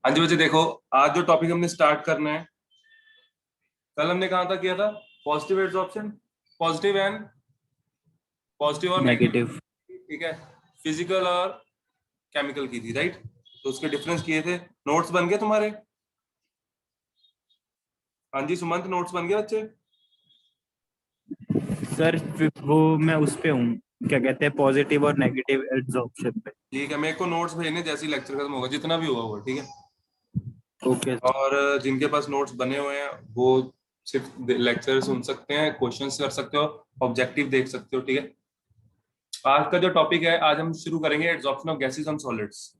हाँ जी बच्चे देखो, आज जो टॉपिक हमने स्टार्ट करना है, कल हमने कहाँ तक किया था? Positive adsorption, positive and positive और नेगेटिव। नेगेटिव। ठीक है, फिजिकल और केमिकल की थी, राइट? तो उसके डिफरेंस किए थे। नोट्स बन गए तुम्हारे? हाँ जी सुमंत, नोट्स बन गए बच्चे? सर वो मैं उस पे हूँ, क्या कहते हैं, पॉजिटिव और नेगेटिव एड्सॉर्प्शन पे। ठीक है, मेरे को नोट्स भेजने जैसे ही लेक्चर खत्म होगा, जितना भी होगा वो, ठीक है। ओके। और जिनके पास नोट्स बने हुए हैं वो सिर्फ लेक्चर सुन सकते हैं, क्वेश्चंस कर सकते हो, ऑब्जेक्टिव देख सकते हो, ठीक है। आज का जो टॉपिक है, आज हम शुरू करेंगे adsorption of gases on solids.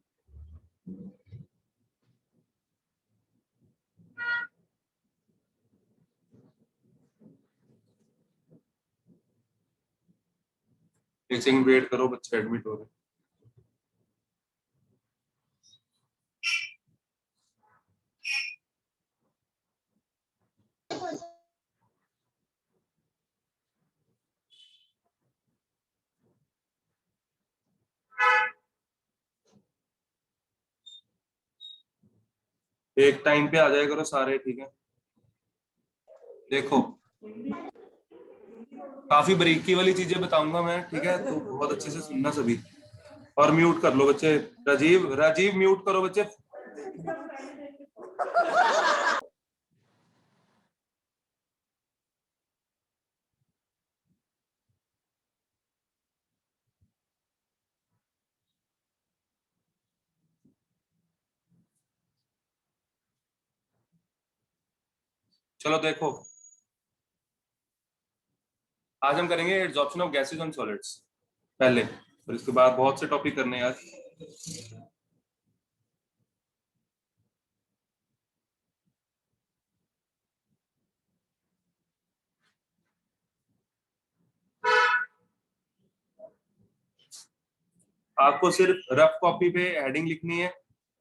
एक सेकंड वेट करो, बच्चे एडमिट हो रहे हैं। एक टाइम पे आ जाया करो सारे, ठीक है। देखो, काफी बारीकी वाली चीजें बताऊंगा मैं, ठीक है, तो बहुत अच्छे से सुनना सभी। और म्यूट कर लो बच्चे। राजीव, राजीव म्यूट करो बच्चे। चलो देखो, आज हम करेंगे adsorption of gases on solids पहले, और इसके बाद बहुत से टॉपिक करने हैं आज। आपको सिर्फ रफ कॉपी पे हेडिंग लिखनी है,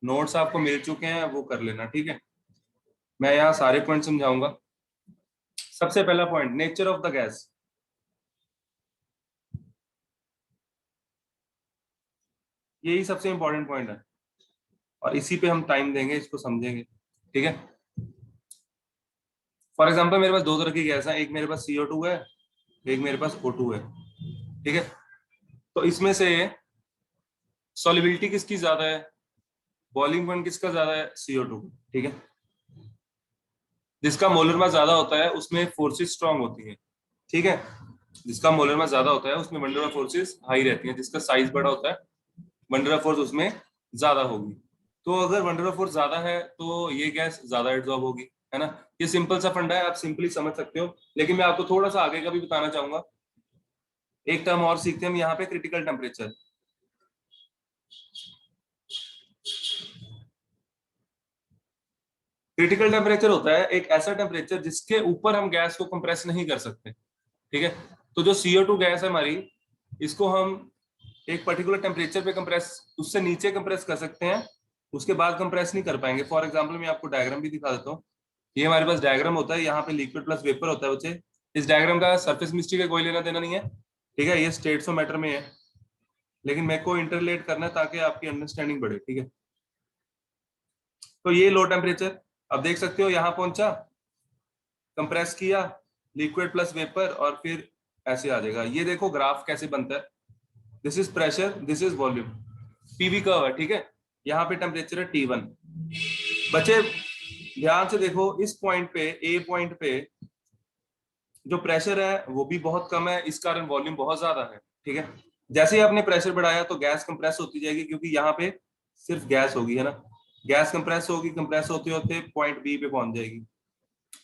नोट्स आपको मिल चुके हैं, वो कर लेना, ठीक है। मैं यहाँ सारे पॉइंट समझाऊंगा। सबसे पहला point, nature of the gas. यही सबसे इंपॉर्टेंट पॉइंट है, और इसी पे हम टाइम देंगे, इसको समझेंगे, ठीक है। फॉर एग्जाम्पल मेरे पास दो तरह की गैस है, एक मेरे पास CO2 है, एक मेरे पास O2 है, ठीक है। तो इसमें से सॉलिबिलिटी किसकी ज्यादा है, बॉइलिंग पॉइंट किसका ज्यादा है? CO2, ठीक है। जिसका मोलर मास ज्यादा होता है उसमें फोर्सेस स्ट्रांग होती हैं, ठीक है। जिसका मोलर मास ज्यादा होता है उसमें वंडर ऑफ फोर्सेस हाई रहती हैं, जिसका साइज बड़ा होता है वंडर ऑफ फोर्स उसमें ज्यादा होगी। तो अगर वंडर ऑफ फोर्स ज्यादा है तो ये गैस ज्यादा एब्जॉर्ब होगी, है ना। ये सिंपल सा फंडा है, आप सिंपली समझ सकते हो, लेकिन मैं आपको थोड़ा सा आगे का भी बताना चाहूंगा। एक टर्म और सीखते हैं हम यहाँ पे, क्रिटिकल टेम्परेचर। क्रिटिकल टेम्परेचर होता है एक ऐसा टेम्परेचर जिसके ऊपर हम गैस को कंप्रेस नहीं कर सकते, ठीक है। तो जो CO2 गैस है हमारी, इसको हम एक पर्टिकुलर टेम्परेचर पे कंप्रेस, उससे नीचे कंप्रेस कर सकते हैं, उसके बाद कंप्रेस नहीं कर पाएंगे। फॉर एग्जांपल मैं आपको डायग्राम भी दिखा देता हूँ। ये हमारे पास डायग्राम होता है, यहाँ पे लिक्विड प्लस वेपर होता है बच्चे। इस डायग्राम का सरफेस मिस्ट्री का कोई लेना देना नहीं है, ठीक है। ये स्टेट्स ऑफ मैटर में है, लेकिन मेरे को इंटरलेट करना है ताकि आपकी अंडरस्टैंडिंग बढ़े, ठीक है। तो ये लो टेम्परेचर, अब देख सकते हो यहाँ पहुंचा, कंप्रेस किया, लिक्विड प्लस वेपर, और फिर ऐसे आ जाएगा। ये देखो ग्राफ कैसे बनता है, this is pressure, this is volume, PV curve है, ठीक है। यहाँ पे टेम्परेचर है T1। बच्चे ध्यान से देखो, इस पॉइंट पे, A पॉइंट पे जो प्रेशर है वो भी बहुत कम है, इस कारण वॉल्यूम बहुत ज्यादा है, ठीक है। जैसे ही आपने प्रेशर बढ़ाया तो गैस कंप्रेस होती जाएगी, क्योंकि यहाँ पे सिर्फ गैस होगी, है ना। गैस कंप्रेस होगी, कंप्रेस होते होते पॉइंट B पे पहुंच जाएगी,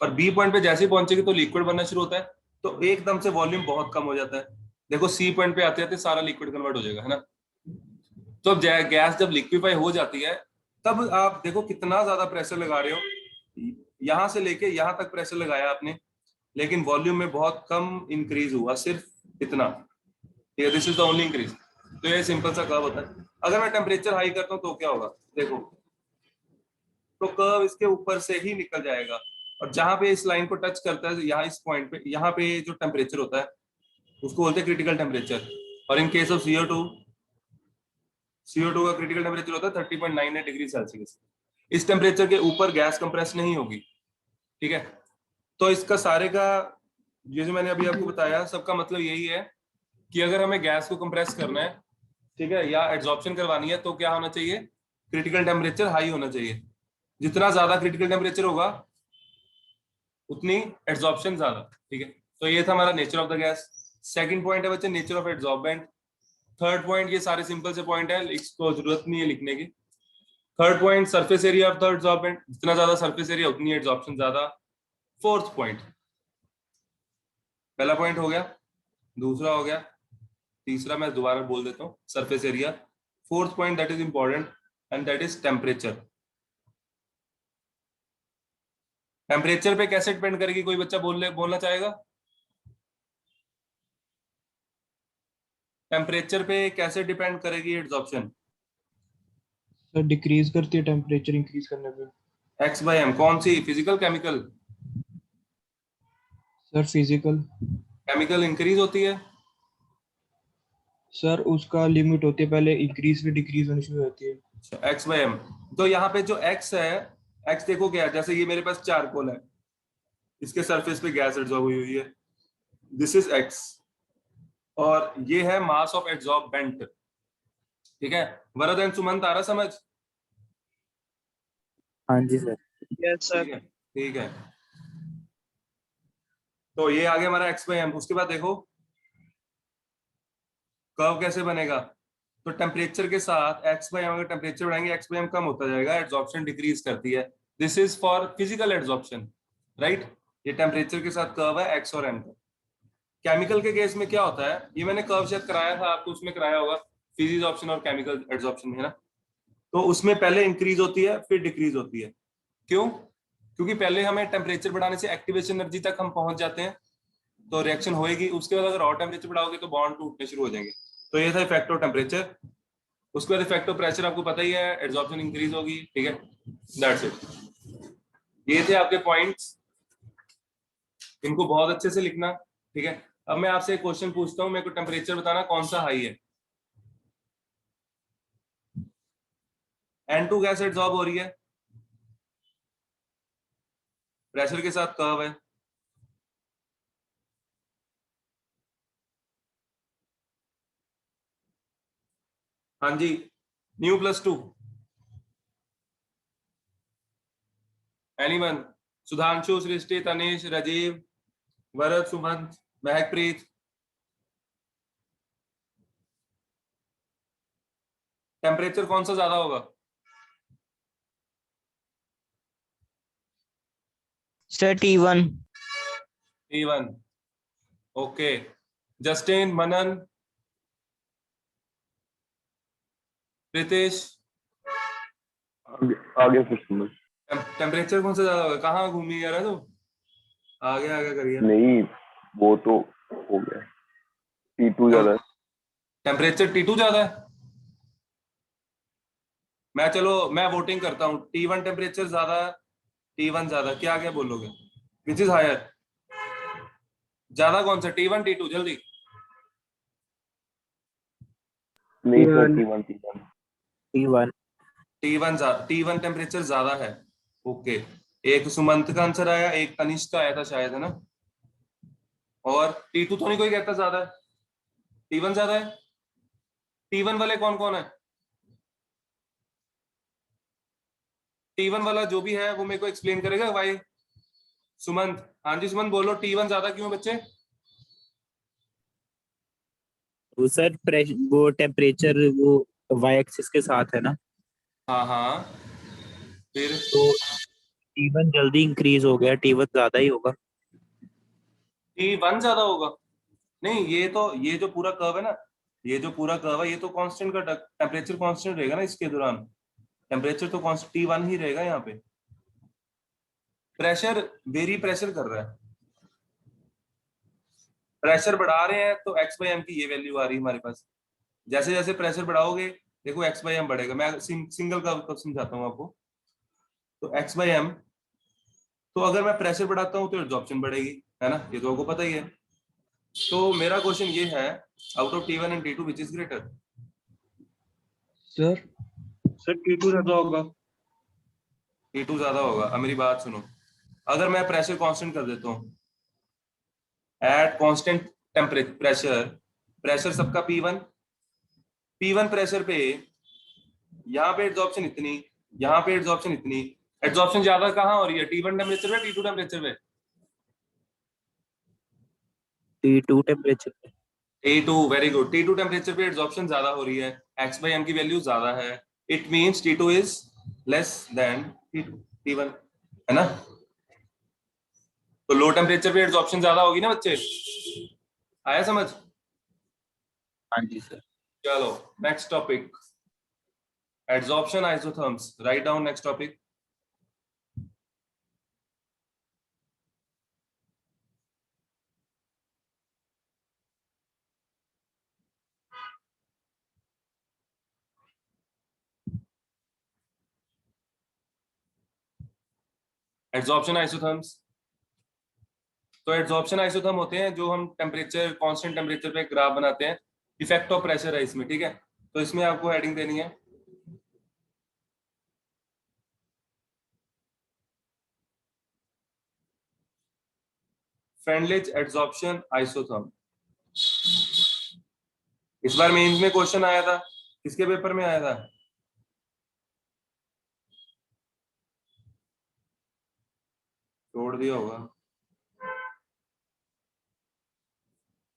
और B पॉइंट पे जैसे ही पहुंचेगी तो लिक्विड बनना शुरू होता है, तो एकदम से वॉल्यूम बहुत कम हो जाता है। देखो C पॉइंट पे आते आते सारा लिक्विड कन्वर्ट हो जाएगा, है ना। तो अब गैस जब लिक्विफाई हो जाती है, तब आप देखो कितना ज्यादा प्रेशर लगा रहे हो, यहां से लेके यहां तक प्रेशर लगाया आपने, लेकिन वॉल्यूम में बहुत कम इंक्रीज हुआ, सिर्फ इतना, ठीक है। This is the only increase. तो ये सिंपल सा कर्व होता है। अगर मैं टेम्परेचर हाई करता हूं तो क्या होगा, देखो, तो कर्व इसके ऊपर से ही निकल जाएगा, और जहां पे इस लाइन को टच करता है, यहाँ इस पॉइंट पे, यहाँ पे जो टेम्परेचर होता है उसको बोलते हैं क्रिटिकल टेम्परेचर। और in case of CO2, CO2 का क्रिटिकल टेम्परेचर होता है 30.98 डिग्री सेल्सियस। इस टेम्परेचर के ऊपर गैस कंप्रेस नहीं होगी, ठीक है। तो इसका सारे का ये जो मैंने अभी आपको बताया सबका मतलब यही है कि अगर हमें गैस को कंप्रेस करना है, ठीक है, या एड्सॉर्प्शन करवानी है, तो क्या होना चाहिए, क्रिटिकल टेम्परेचर हाई होना चाहिए। जितना ज्यादा क्रिटिकल टेम्परेचर होगा उतनी एड्सॉर्प्शन ज्यादा, ठीक है। तो ये था हमारा nature of the gas. Second point है बच्चे nature of adsorbent. Third point, ये सारे सिंपल से पॉइंट है, इसको जरूरत नहीं है लिखने की। Third point surface area of the adsorbent, जितना ज्यादा सरफेस एरिया उतनी एड्सॉर्प्शन ज्यादा। फोर्थ पॉइंट, पहला पॉइंट हो गया, दूसरा हो गया, तीसरा मैं दोबारा बोल देता हूँ, surface area. Fourth point that is important and that is temperature. Temperature पे कैसे डिपेंड करेगी, कोई बच्चा बोलना चाहेगा? टेम्परेचर पे कैसे डिपेंड करेगी एड्सॉर्प्शन? सर डिक्रीज करती है टेम्परेचर इंक्रीज करने पे। एक्स बाई एम, कौन सी, physical chemical? Sir physical. Chemical increase होती है। सर उसका लिमिट होती है, पहले इंक्रीज फिर डिक्रीज होनी शुरू होती है। X by M. तो यहाँ पे जो एक्स है, एक्स देखो क्या है, जैसे ये मेरे पास चारकोल है, इसके सरफेस पे गैस एड्सॉर्ब हुई हुई है, दिस इज एक्स। और ये है मास ऑफ एड्सॉर्बेंट, ठीक है। वरद एंड सुमंत, आ रहा समझ? हाँ जी सर। यस ठीक है, ठीक है। तो ये आ गया हमारा एक्स बाई एम। उसके बाद देखो कर्व कैसे बनेगा। तो टेम्परेचर के साथ एक्स बाई एम, अगर टेम्परेचर बढ़ाएंगे एक्स बाई एम कम होता जाएगा, एड्सॉर्प्शन डिक्रीज करती है। This is for physical adsorption, right. ये टेम्परेचर के साथ कर्व है एक्स और एम का। केमिकल के केस में क्या होता है, ये मैंने कर्व शायद कराया था आपको, उसमें कराया होगा, फिजिक्स ऑप्शन और केमिकल एड्सॉर्प्शन में, है ना। तो उसमें पहले इंक्रीज होती है फिर डिक्रीज होती है। क्यों? क्योंकि पहले हमें टेम्परेचर बढ़ाने से एक्टिवेशन एनर्जी तक हम पहुंच जाते हैं, तो रिएक्शन होएगी। उसके बाद अगर और टेम्परेचर बढ़ाओगे तो बॉन्ड टूटने शुरू हो जाएंगे। तो ये था इफेक्ट ऑफ टेम्परेचर। उसके बाद इफेक्ट ऑफ प्रेशर आपको पता ही है, एड्सॉर्प्शन इंक्रीज होगी, ठीक है। That's it. ये थे आपके पॉइंट्स, इनको बहुत अच्छे से लिखना, ठीक है। अब मैं आपसे एक क्वेश्चन पूछता हूँ, मेरे को टेम्परेचर बताना कौन सा हाई है। N2 गैस एड्सॉर्ब हो रही है, प्रेशर के साथ कर्व है, हाँ जी, new plus 2, anyone? Sudhanshu, Srishti, Tanish, Rajeev, Varad, Sumant, Mehakpreet. Temperature कौन सा ज्यादा होगा? Sir T1। T1, okay. Justin, Manan, Pritesh, आगे फिर समझ। टेम्परेचर कौन सा ज्यादा होगा? कहाँ घूमी जा रहा है तू? आगे आगे करिए। नहीं, वो तो हो गया, T2 ज्यादा है। टेम्परेचर T2 ज्यादा है। मैं वोटिंग करता हूँ, T1 टेम्परेचर ज्यादा, T1 ज्यादा, क्या क्या बोलोगे, विच इज हायर? ज्यादा कौन सा, T1 T2, जल्दी। नहीं sir, T1 T1। T1 temperature ज्यादा है, ओके। एक सुमंत का आंसर आया, एक तनिष्क का आया था शायद, है ना। और T2 तो नहीं कोई कहता ज्यादा है, T1 ज्यादा है। T1 वाले कौन कौन है? T1 वाला जो भी है वो मेरे को एक्सप्लेन करेगा भाई, सुमंत। हाँ जी सुमंत बोलो, T1 ज्यादा क्यों बच्चे? वो सर वो टेम्परेचर वो वाई एक्सिस के साथ है ना, हाँ हाँ, फिर तो T1 जल्दी इंक्रीज हो गया, T1 ज्यादा ही होगा। T1 ज्यादा होगा? नहीं, ये जो पूरा कर्व है ना, ये जो पूरा कर्व है, ये तो कांस्टेंट का टेम्परेचर कांस्टेंट रहेगा ना इसके दौरान, टेम्परेचर तो कांस्टेंट T1 ही रहेगा। यहाँ पे प्रेशर वेरी प्रेशर कर रहा है, प्रेशर बढ़ा रहे हैं तो एक्स बाई एम की ये वैल्यू आ रही है हमारे पास। जैसे जैसे प्रेशर बढ़ाओगे देखो एक्स बाई एम बढ़ेगा। मैं सिंगल का समझाता हूँ आपको। तो एक्स बाई एम, तो अगर मैं प्रेशर बढ़ाता हूँ तो एब्जॉर्प्शन बढ़ेगी, है ना, ये तो आपको पता ही है। तो मेरा क्वेश्चन ये है, out of T1 and T2 which is greater? Sir T2 ज्यादा होगा। T2 ज्यादा होगा। अब मेरी बात सुनो, अगर मैं प्रेशर कांस्टेंट कर देता हूँ, at constant temperature pressure, pressure सबका P1 प्रेशर पे यहाँ पे एड्सॉर्प्शन इतनी, यहाँ पे एड्सॉर्प्शन इतनी, एड्सॉर्प्शन ज्यादा कहाँ हो रही है, T1 टेम्परेचर पे, T2 टेम्परेचर पे? T2 टेम्परेचर पे। T2, very good. T2 temperature पे एड्सॉर्प्शन ज्यादा हो रही है, x/m की वैल्यू ज्यादा है, it means T2 is less than T1, है ना? तो लो टेम्परेचर पे एड्सॉर्प्शन ज्यादा होगी ना बच्चे, आया समझ? हाँ जी सर। चलो next topic, adsorption isotherms. Write down next topic. Adsorption isotherms, तो एड्सॉर्प्शन आइसोथर्म होते हैं जो हम टेम्परेचर, कांस्टेंट टेम्परेचर पे ग्राफ बनाते हैं, इफेक्ट ऑफ प्रेशर है इसमें, ठीक है? तो इसमें आपको हेडिंग देनी है फ्रेंडलिच एड्सॉर्प्शन आइसोथर्म। इस बार मेंस में क्वेश्चन आया था, किसके पेपर में आया था? छोड़ दिया होगा।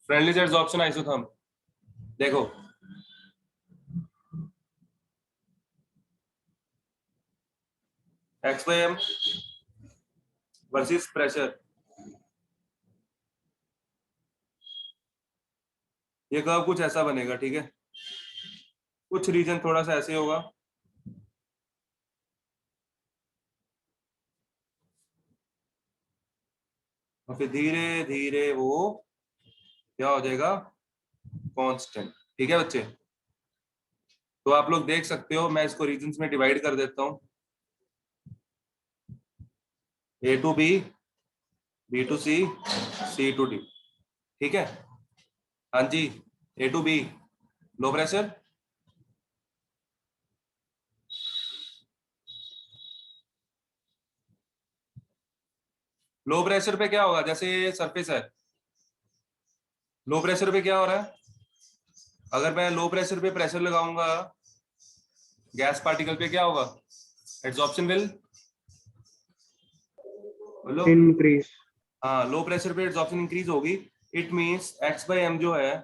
फ्रेंडलिच एड्सॉर्प्शन आइसोथर्म, देखो x/m वर्सेस प्रेशर, ये कर्व कुछ ऐसा बनेगा, ठीक है? कुछ रीजन थोड़ा सा ऐसे होगा, और फिर धीरे धीरे वो क्या हो जाएगा, कांस्टेंट, ठीक है बच्चे? तो आप लोग देख सकते हो, मैं इसको रीजन्स में डिवाइड कर देता हूं, A to B, B to C, C to D, ठीक है? हाँ जी, A to B low pressure, low pressure पे क्या होगा, जैसे सरफेस है, लो प्रेशर पे क्या हो रहा है, अगर मैं लो प्रेशर पे प्रेशर लगाऊंगा गैस पार्टिकल पे, क्या होगा, एड्सॉर्प्शन विल बोलो, इंक्रीज। हाँ, लो प्रेशर पे एड्सॉर्प्शन इंक्रीज होगी, इट मींस x/m जो है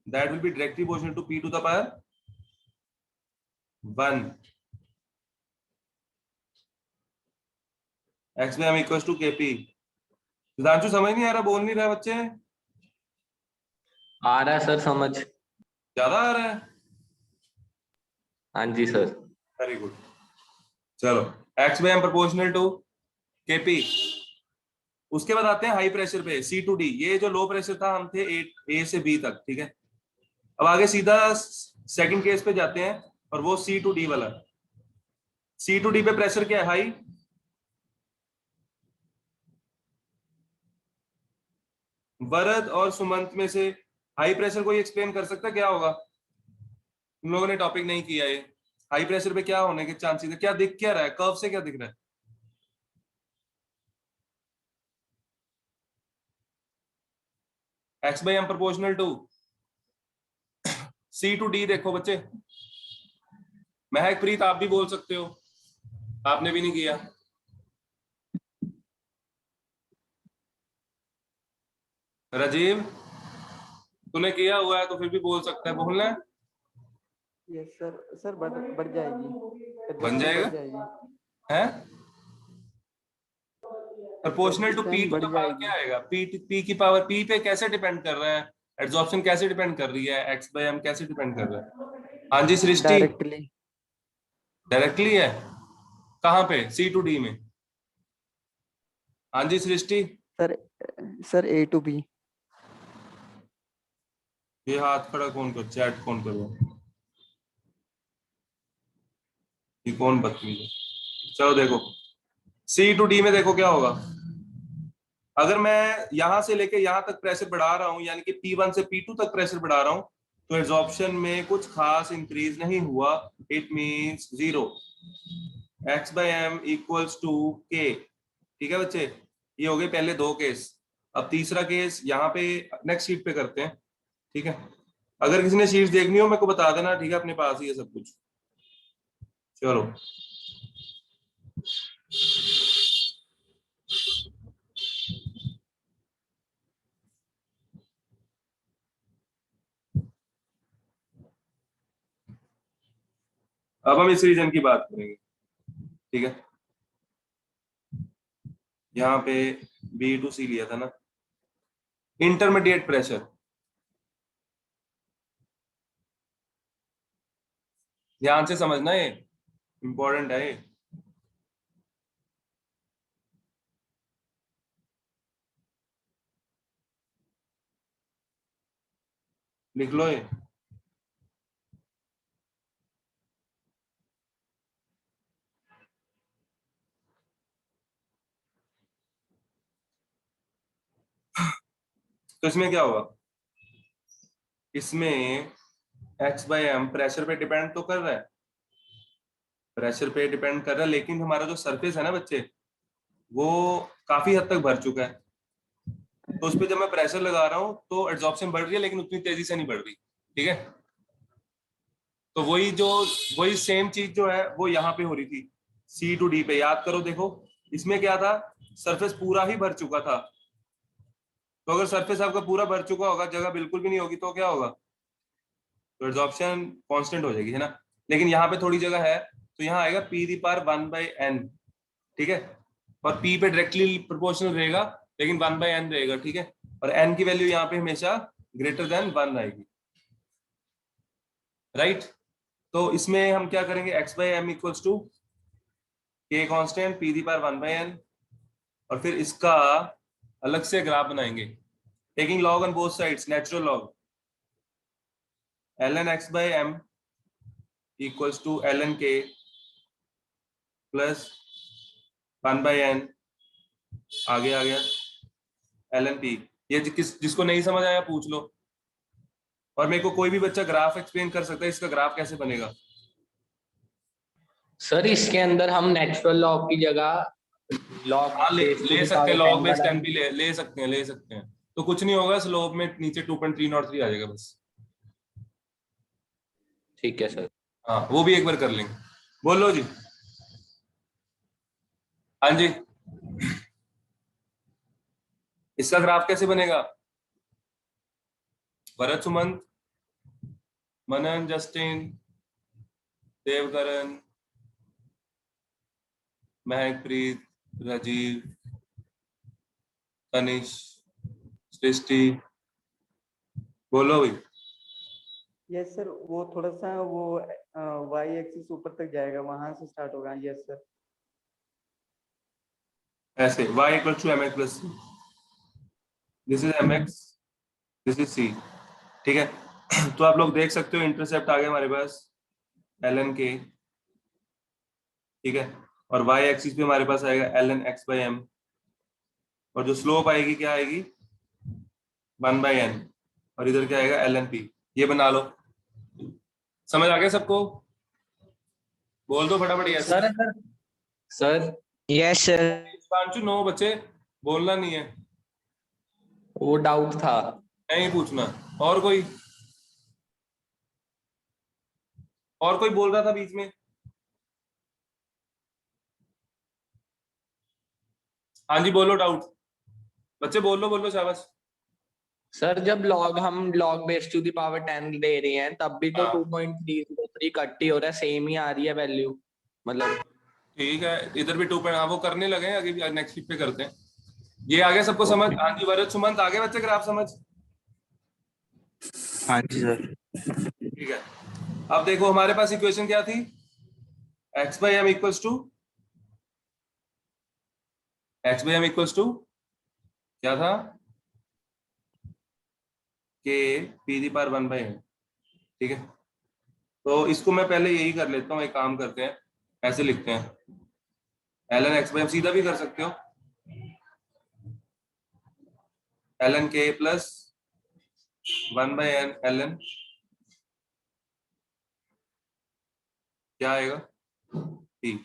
that will be directly proportional to P to the power 1, x/m equals to Kp। Sudhanshu समझ नहीं आ रहा, बोल नहीं रहा बच्चे? आ रहा है सर समझ। ज्यादा आ रहा है? हाँ जी सर। Very good. चलो, x/m प्रोपोर्शनल टू Kp। उसके बाद आते हैं हाई प्रेशर पे, C to D। ये जो लो प्रेशर था, हम थे A से B तक, ठीक है? अब आगे सीधा सेकंड केस पे जाते हैं, और वो C to D वाला। C to D पे प्रेशर क्या है, हाई। वरद और सुमंत में से हाई प्रेशर को एक्सप्लेन कर सकता क्या होगा? तुम लोगों ने टॉपिक नहीं किया है। हाई प्रेशर पे क्या होने के चांसेस है, क्या दिख क्या रहा है, कर्व से क्या दिख रहा है? x/m proportional to C to D। देखो बच्चे, महक प्रीत आप भी बोल सकते हो, आपने भी नहीं किया। राजीव तूने किया हुआ है तो फिर भी बोल सकता है, बोलना है। यस सर, सर बढ़ जाएगी, बन जाएगा? बढ़ जाएगी है प्रोपोर्शनल टू P to बढ़ the पावर जाएगी। क्या आएगा, P की पावर P पे कैसे डिपेंड कर रहा है, एड्सॉर्प्शन कैसे डिपेंड कर रही है, x/m कैसे डिपेंड कर रहा है? हाँ जी सृष्टि, डायरेक्टली डायरेक्टली है, कहाँ पे, C to D में? हाँ जी सृष्टि, सर A to B। ये हाथ खड़ा कौन कर, चैट कौन कर रहा है? ये कौन बदतमीज है? चलो देखो, C to D में देखो क्या होगा, अगर मैं यहां से लेके यहां तक प्रेशर बढ़ा रहा हूं, यानी कि P1 से P2 तक प्रेशर बढ़ा रहा हूं, तो एब्जॉर्प्शन में कुछ खास इंक्रीज नहीं हुआ, it means 0। x by M equals to K. ठीक है बच्चे, ये हो गए पहले दो केस। अब तीसरा केस यहाँ पे नेक्स्ट शीट पे करते हैं। ठीक है, अगर किसी ने शीट देखनी हो मेरे को बता देना, ठीक है, अपने पास ही है सब कुछ। चलो अब हम इस रीजन की बात करेंगे। ठीक है, यहाँ पे बी टू सी लिया था ना, इंटरमीडिएट प्रेशर। ध्यान से समझना, ये इंपॉर्टेंट है ये। लिख लो ये। तो इसमें क्या होगा, इसमें x बाई एम प्रेशर पे डिपेंड तो कर रहा है, प्रेशर पे डिपेंड कर रहा है, लेकिन हमारा जो सरफेस है ना बच्चे, वो काफी हद तक भर चुका है। तो उस पर जब मैं प्रेशर लगा रहा हूँ तो एड्सॉर्प्शन बढ़ रही है, लेकिन उतनी तेजी से नहीं बढ़ रही। ठीक है, तो वही सेम चीज जो है वो यहाँ पे हो रही थी सी टू डी पे। याद करो, देखो इसमें क्या था, सरफेस पूरा ही भर चुका था। तो अगर सरफेस आपका पूरा भर चुका होगा, जगह बिल्कुल भी नहीं होगी, तो क्या होगा, तो एड्सॉर्प्शन कांस्टेंट हो जाएगी, है ना। लेकिन यहाँ पे थोड़ी जगह है, तो यहाँ आएगा पी दी पावर 1/n। ठीक है, और p पे डायरेक्टली प्रोपोर्शनल रहेगा, लेकिन 1/n रहेगा। ठीक है, और n की वैल्यू यहाँ पे हमेशा ग्रेटर देन 1 आएगी। राइट, तो इसमें हम क्या करेंगे, x by M equals to k constant p the power 1/n, और फिर इसका अलग से ग्राफ बनाएंगे, taking log on both sides, natural log. ln x by M equals to ln k plus 1/n, आगे आ गया ln p। ये जिसको नहीं समझ आया पूछ लो, और मेरे को कोई भी बच्चा ग्राफ एक्सप्लेन कर सकता है, इसका ग्राफ कैसे बनेगा। सर इसके अंदर हम नेचुरल लॉग की जगह लॉग हाँ, ले सकते हैं, लॉग बेस 10 भी ले सकते हैं, ले सकते हैं। तो कुछ नहीं होगा, स्लोप में नीचे 2.303 आ जाएगा बस। ठीक है सर। हाँ, वो भी एक बार कर लेंगे। बोलो जी। हाँ जी, इसका ग्राफ कैसे बनेगा, भरत सुमंत, मनन, जस्टिन, देवकरण, महकप्रीत, राजीव, तनिष, सृष्टि, बोलो भाई। यस सर, वो थोड़ा सा वो y एक्सिस ऊपर तक जाएगा, वहां से स्टार्ट होगा। Yes sir. ऐसे y equal to mx plus c, this is mx, this is c। ठीक है, तो आप लोग देख सकते हो इंटरसेप्ट आ गया हमारे पास ln k। ठीक है, और y एक्सिस पे हमारे पास आएगा ln x बाई एम, और जो स्लोप आएगी क्या आएगी 1/n, और इधर क्या आएगा ln p। ये बना लो, समझ आ गया सबको, बोल दो फटाफट yes. Sir sir yes sir. Panchu 9 बच्चे, बोलना नहीं है, वो डाउट था। नहीं पूछना। और कोई, और कोई बोल रहा था बीच में। हाँ जी बोलो, डाउट बच्चे, बोलो शाबाश। सर जब लॉग हम log base to the power 10 ले रहे हैं तब भी तो हाँ। 2.303 कट्टी हो रहा है, सेम ही आ रही है वैल्यू, मतलब। ठीक है, इधर भी 2 हाँ वो करने लगे हैं, आगे भी नेक्स्ट वीक पे करते हैं। ये आगे सबको समझ। हाँ जी वरद सुमंत, आगे बच्चे ग्राफ समझ। हाँ जी सर। ठीक है, अब देखो हमारे पास इक्वेशन क्या थी, x by M equals to, x by M equals to क्या था, के पी दी पावर 1/n। ठीक है, तो इसको मैं पहले यही कर लेता हूँ, एक काम करते हैं, ऐसे लिखते हैं ln x बाई एम, सीधा भी कर सकते हो ln k plus 1/n ln क्या आएगा p।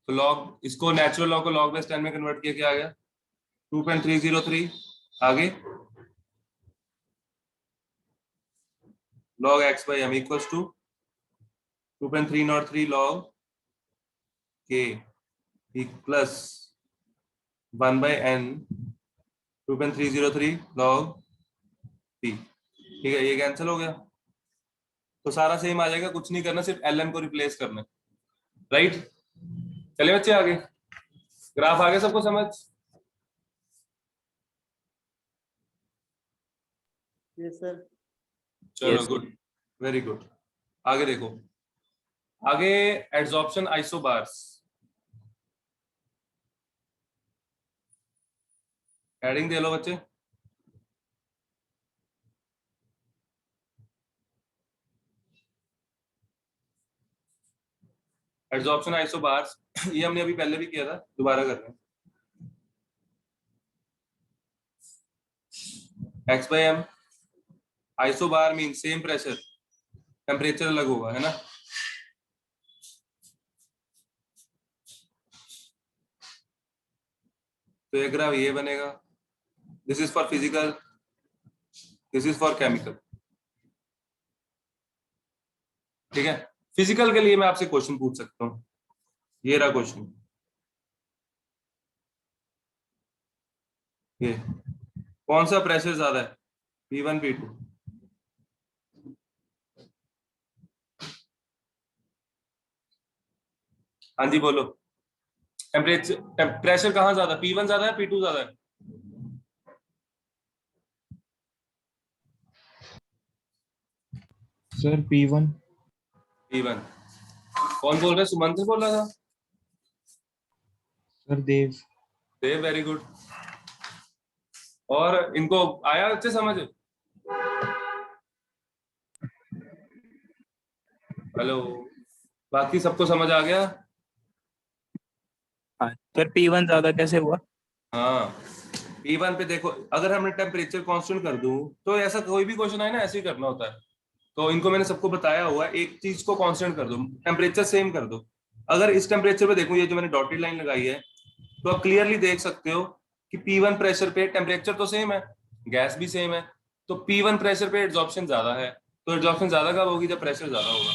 तो लॉग, इसको नेचुरल लॉग को लॉग बेस 10 में कन्वर्ट किया, क्या आ गया 2.303। आगे log x by m equals to 2.303 log k plus 1 by n 2.303 log p। ठीक है, ये कैंसिल हो गया, तो सारा सेम आ जाएगा, कुछ नहीं करना, सिर्फ ln को रिप्लेस करना है, राइट। चलिए बच्चे आगे, ग्राफ आगे सबको समझ? Yes sir. चलो Yes. Good, very good. आगे देखो, आगे एड्सॉर्प्शन आइसोबार्स, हेडिंग दे लो बच्चे। एड्सॉर्प्शन आइसोबार्स, ये हमने अभी पहले भी किया था, दोबारा कर रहे हैं। x by m, isobar mean same pressure, temperature अलग होगा, है ना। तो ये ग्राफ ये बनेगा, this is for physical, this is for chemical. ठीक है, फिजिकल के लिए मैं आपसे क्वेश्चन पूछ सकता हूँ, ये रहा क्वेश्चन, ये कौन सा प्रेशर ज्यादा है, P1 P2? हाँ जी बोलो, टेम्परेचर प्रेशर कहाँ ज्यादा, P1 ज्यादा है P2 ज्यादा है? Sir P1। P1। कौन बोल रहा है, सुमंत बोल रहा था? सर देव। देव, वेरी गुड। और इनको आया अच्छे समझ? हेलो, बाकी सबको समझ आ गया? हाँ सर, P1 ज्यादा कैसे हुआ? हाँ, P1 पे देखो, अगर हमने टेम्परेचर कांस्टेंट कर दूं, तो ऐसा कोई भी क्वेश्चन आए ना, ऐसे ही करना होता है। तो इनको मैंने सबको बताया हुआ है, एक चीज को कांस्टेंट कर दो, टेम्परेचर सेम कर दो। अगर इस टेम्परेचर पे देखो, ये जो मैंने डॉटेड लाइन लगाई है, तो आप क्लियरली देख सकते हो कि P1 प्रेशर पे टेम्परेचर तो सेम है, गैस भी सेम है, तो P1 प्रेशर पे एड्सॉर्प्शन ज्यादा है। तो एड्सॉर्प्शन ज्यादा कब होगी, जब प्रेशर ज्यादा होगा।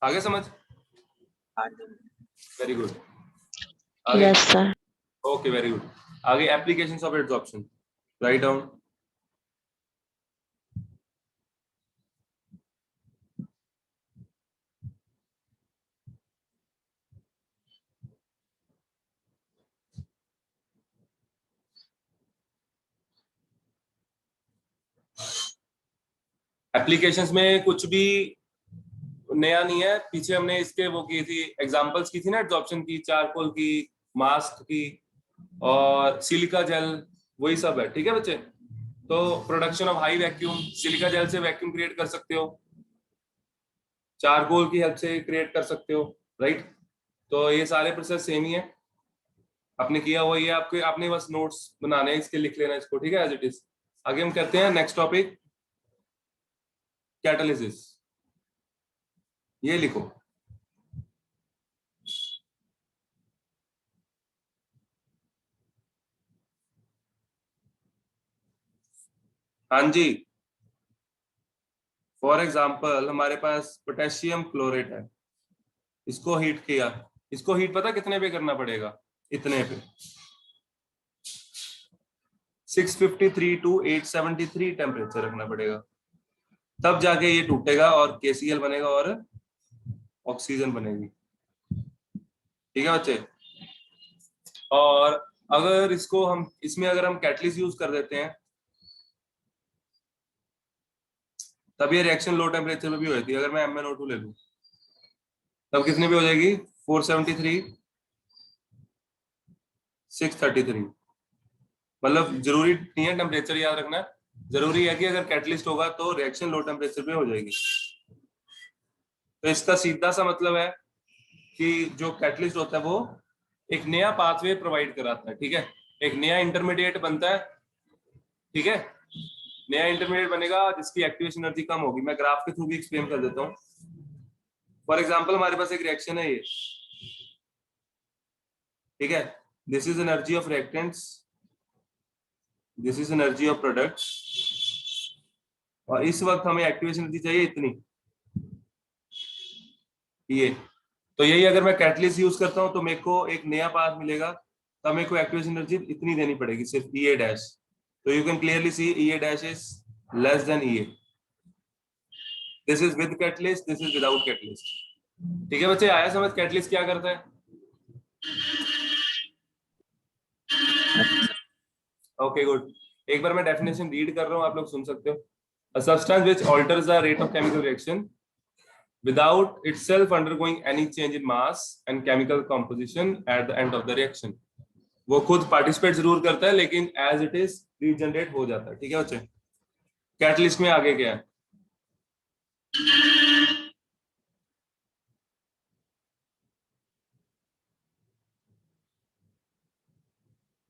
आगे समझ? Very good. Yes, sir. Okay, very good. आगे applications of adsorption, write down. Applications में कुछ भी नया नहीं है, पीछे हमने इसके वो की थी, एग्जांपल्स की थी ना एड्सॉर्प्शन की, चारकोल की, मास्क की और सिलिका जेल, वही सब है। ठीक है बच्चे, तो production of high vacuum, silica gel से वैक्यूम क्रिएट कर सकते हो, चारकोल की हेल्प से क्रिएट कर सकते हो, राइट। तो ये सारे प्रोसेस सेम ही है, आपने किया हुआ ये, आपके आपने बस नोट्स बनाने हैं इसके, लिख लेना इसको, ठीक है, एज इट इज। आगे हम करते हैं नेक्स्ट टॉपिक, कैटालिसिस। ये लिखो, हाँ जी। फॉर एग्जाम्पल हमारे पास पोटेशियम क्लोरेट है, इसको हीट किया, इसको हीट पता कितने पे करना पड़ेगा, इतने पे 653 टू 873 टेम्परेचर रखना पड़ेगा, तब जाके ये टूटेगा और KCl बनेगा और ऑक्सीजन बनेगी। ठीक है बच्चे, और अगर इसको हम इसमें अगर हम कैटलिस्ट यूज कर देते हैं, तब ये रिएक्शन लो टेम्परेचर पे भी हो जाती है। अगर मैं MnO2 ले लूं, तब कितने पे हो जाएगी, 473 633। मतलब जरूरी नहीं है टेम्परेचर याद रखना, जरूरी है कि अगर कैटलिस्ट होगा तो रिएक्शन लो टेम्परेचर पे हो जाएगी। तो इसका सीधा सा मतलब है कि जो कैटलिस्ट होता है वो एक नया पाथवे प्रोवाइड कराता है। ठीक है, एक नया इंटरमीडिएट बनता है, ठीक है, नया इंटरमीडिएट बनेगा जिसकी एक्टिवेशन एनर्जी कम होगी। मैं ग्राफ के थ्रू भी एक्सप्लेन कर देता हूँ। फॉर एग्जाम्पल हमारे पास एक रिएक्शन है ये, ठीक है, this is energy of reactants, this is energy of products, और इस वक्त हमें एक्टिवेशन एनर्जी चाहिए इतनी, ये। तो यही अगर मैं कैटलिस्ट यूज करता हूं तो मेरे को एक नया पाथ मिलेगा, तो मेरे को एक्टिवेशन एनर्जी इतनी देनी पड़ेगी, सिर्फ EA डैश। तो you can clearly see EA dash is less than EA। This is with catalyst, this is without catalyst. ठीक है बच्चे, आया समझ कैटलिस्ट क्या करता है? Okay good. एक बार मैं डेफिनेशन रीड कर रहा हूं, आप लोग सुन सकते हो। A substance which alters the rate of chemical reaction without itself undergoing any change in mass and chemical composition at the end of the reaction। वो खुद पार्टिसिपेट जरूर करता है लेकिन एज इट इज रीजनरेट हो जाता है। ठीक है बच्चे, कैटलिस्ट में आगे क्या है?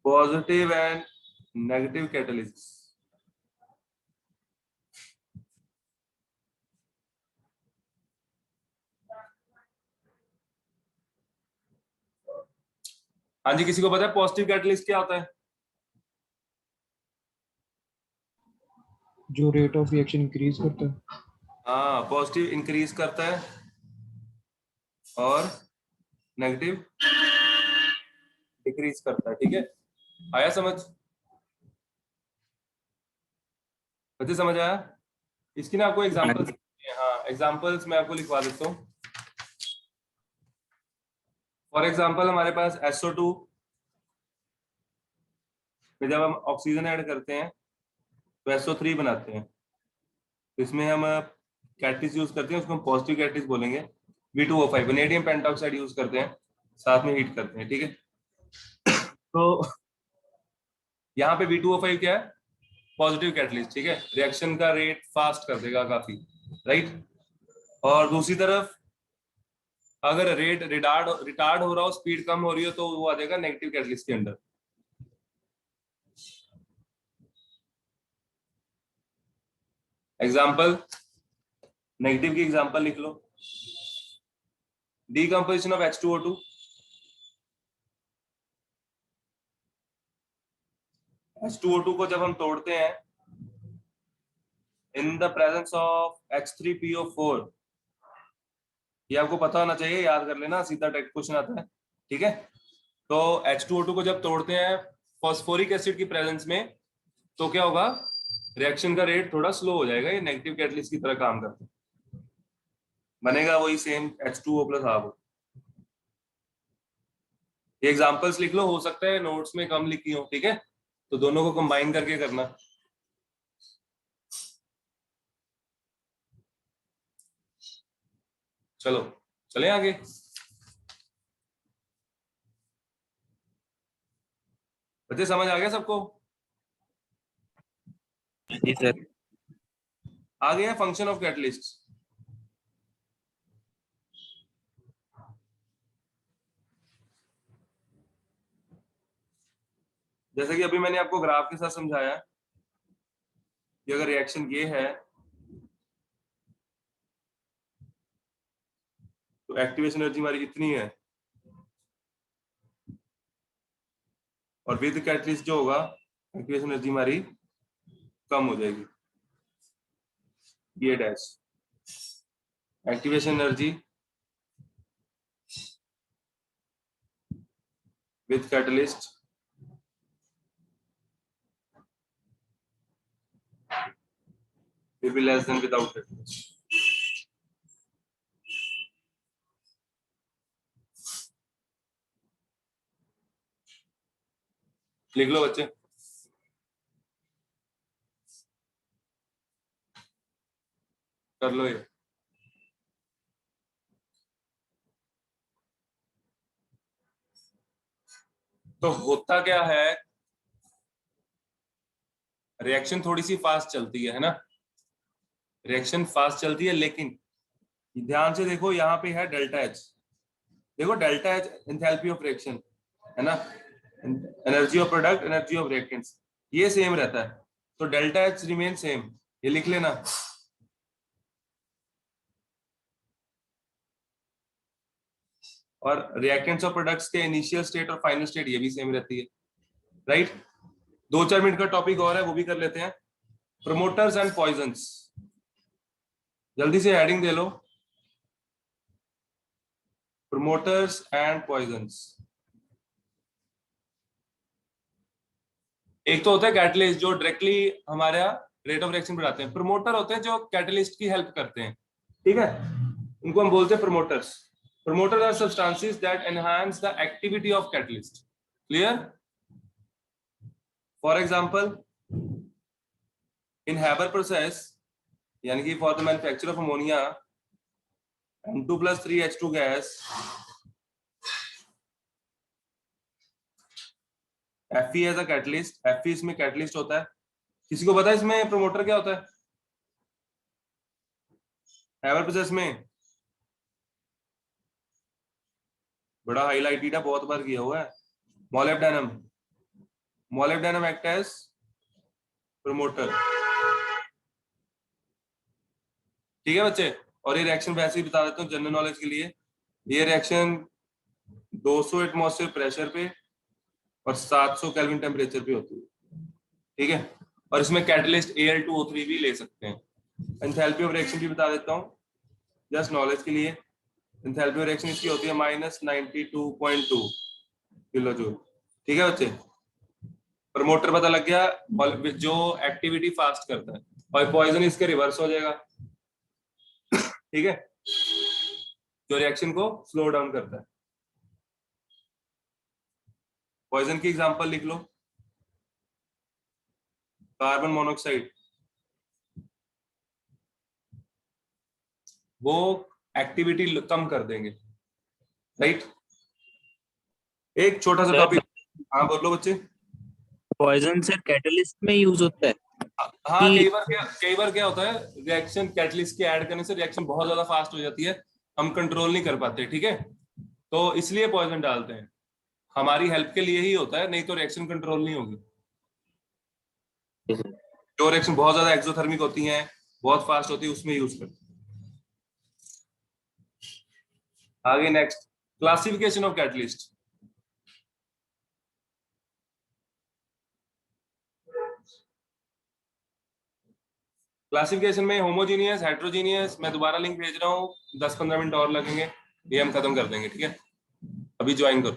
Positive and negative catalyst. हाँ जी, किसी को पता है पॉजिटिव कैटलिस्ट क्या होता है? जो रेट ऑफ रिएक्शन इंक्रीज करता है। हाँ, पॉजिटिव इंक्रीज करता है और नेगेटिव डिक्रीज करता है। ठीक है, आया समझ? बच्चे समझ आया? इसकी ना आपको एग्जांपल्स, हाँ एग्जांपल्स मैं आपको लिखवा देता हूँ। फॉर एग्जांपल हमारे पास SO2 में जब हम ऑक्सीजन ऐड करते हैं तो SO3 बनाते हैं, तो इसमें हम कैटलिस्ट यूज करते हैं, उसको हम पॉजिटिव कैटलिस्ट बोलेंगे। V2O5 वनेडियम पेंटॉक्साइड यूज करते हैं, साथ में हीट करते हैं। ठीक है, तो यहाँ पे V2O5 क्या है? Positive catalyst. ठीक है, रिएक्शन का रेट फास्ट कर देगा काफी, राइट। और दूसरी तरफ अगर रेट रिटार्ड हो रहा हो, स्पीड कम हो रही हो, तो वो आ जाएगा नेगेटिव कैटलिस्ट के अंदर। एग्जाम्पल, नेगेटिव की एग्जाम्पल लिख लो। डीकम्पोजिशन ऑफ H2O2, H2O2 को जब हम तोड़ते हैं in the presence of H3PO4, ये आपको पता होना चाहिए, याद कर लेना, सीधा डायरेक्ट क्वेश्चन आता है। ठीक है, तो H2O2 को जब तोड़ते हैं फॉस्फोरिक एसिड की प्रेजेंस में, तो क्या होगा? रिएक्शन का रेट थोड़ा स्लो हो जाएगा, ये नेगेटिव कैटलिस्ट की तरह काम करता है, बनेगा वही सेम H2O+ हाफ। ये एग्जांपल्स लिख लो, हो सकता है नोट्स में कम लिखी हो। ठीक है, तो दोनों को कंबाइन करके करना। चलो चले आगे। बच्चे समझ आ गया सबको? जी सर। आ गया फंक्शन ऑफ कैटलिस्ट। जैसे कि अभी मैंने आपको ग्राफ के साथ समझाया कि अगर रिएक्शन ये है तो एक्टिवेशन एनर्जी हमारी इतनी है, और विद कैटलिस्ट जो होगा एक्टिवेशन एनर्जी हमारी कम हो जाएगी। ये dash activation energy with catalyst will be less than without catalyst। लिख लो बच्चे। कर लो ये। तो होता क्या है, रिएक्शन थोड़ी सी फास्ट चलती है ना, रिएक्शन फास्ट चलती है, लेकिन ध्यान से देखो यहाँ पे है डेल्टा एच। देखो delta H enthalpy of reaction है ना, energy of product, energy of reactants, ये सेम रहता है, तो डेल्टा एच रिमेन सेम, ये लिख लेना। और रिएक्टेंट्स और प्रोडक्ट्स के इनिशियल स्टेट और फाइनल स्टेट ये भी सेम रहती है, राइट। 2-4 मिनट का टॉपिक और है, वो भी कर लेते हैं। प्रमोटर्स एंड पॉइजन्स, जल्दी से हेडिंग दे लो, प्रमोटर्स एंड पॉइजन्स। एक तो होता है कैटलिस्ट जो डायरेक्टली हमारा रेट ऑफ रिएक्शन बढ़ाते हैं, प्रमोटर होते हैं जो कैटलिस्ट की हेल्प करते हैं, ठीक है, उनको हम बोलते हैं promoters. Promoters are substances that enhance the activity of catalyst, clear. For example in Haber process, यानी कि for the manufacture of ammonia M2+3H2 gas, Fe as a catalyst, Fe इसमें कैटलिस्ट होता है। किसी को पता है इसमें प्रमोटर क्या होता है हैबर प्रोसेस में? बड़ा हाईलाइटेड है, बहुत बार किया हुआ है। Molybdenum, molybdenum act as promoter, ठीक है बच्चे। और ये रिएक्शन वैसे ही बता देता हूँ जनरल नॉलेज के लिए। ये रिएक्शन 200 एटमॉस्फेयर प्रेशर पे और 700 केल्विन टेम्परेचर पे होती है, ठीक है। और इसमें कैटलिस्ट Al2O3 भी ले सकते हैं। एंथैल्पी ऑफ रिएक्शन भी बता देता हूँ जस्ट नॉलेज के लिए। एंथैल्पी ऑफ रिएक्शन इसकी होती है -92.2 किलो जूल, ठीक है बच्चे। प्रमोटर पता लग गया जो एक्टिविटी फास्ट करता है, और पॉइजन इसके रिवर्स हो जाएगा, ठीक है, जो रिएक्शन को स्लो डाउन करता है। पॉइजन की एग्जांपल लिख लो, कार्बन मोनोऑक्साइड, वो एक्टिविटी कम कर देंगे, राइट। एक छोटा सा टॉपिक, हाँ बोलो बच्चे। पॉइजन सर कैटलिस्ट में यूज होता है? हाँ, कई बार क्या होता है, रिएक्शन कैटलिस्ट के ऐड करने से रिएक्शन बहुत ज्यादा फास्ट हो जाती है, हम कंट्रोल नहीं कर पाते, ठीक है, तो इसलिए पॉइजन डालते हैं। हमारी हेल्प के लिए ही होता है, नहीं तो रिएक्शन कंट्रोल नहीं होगी। जो रिएक्शन बहुत ज्यादा एक्सोथर्मिक होती हैं, बहुत फास्ट होती है, उसमें यूज करते हैं। आगे next, classification of catalyst. Classification में होमोजीनियस, हेट्रोजीनियस, मैं दोबारा लिंक भेज रहा हूँ, 10-15 मिनट और लगेंगे, ये हम खत्म कर देंगे, ठीक है। अभी ज्वाइन करो।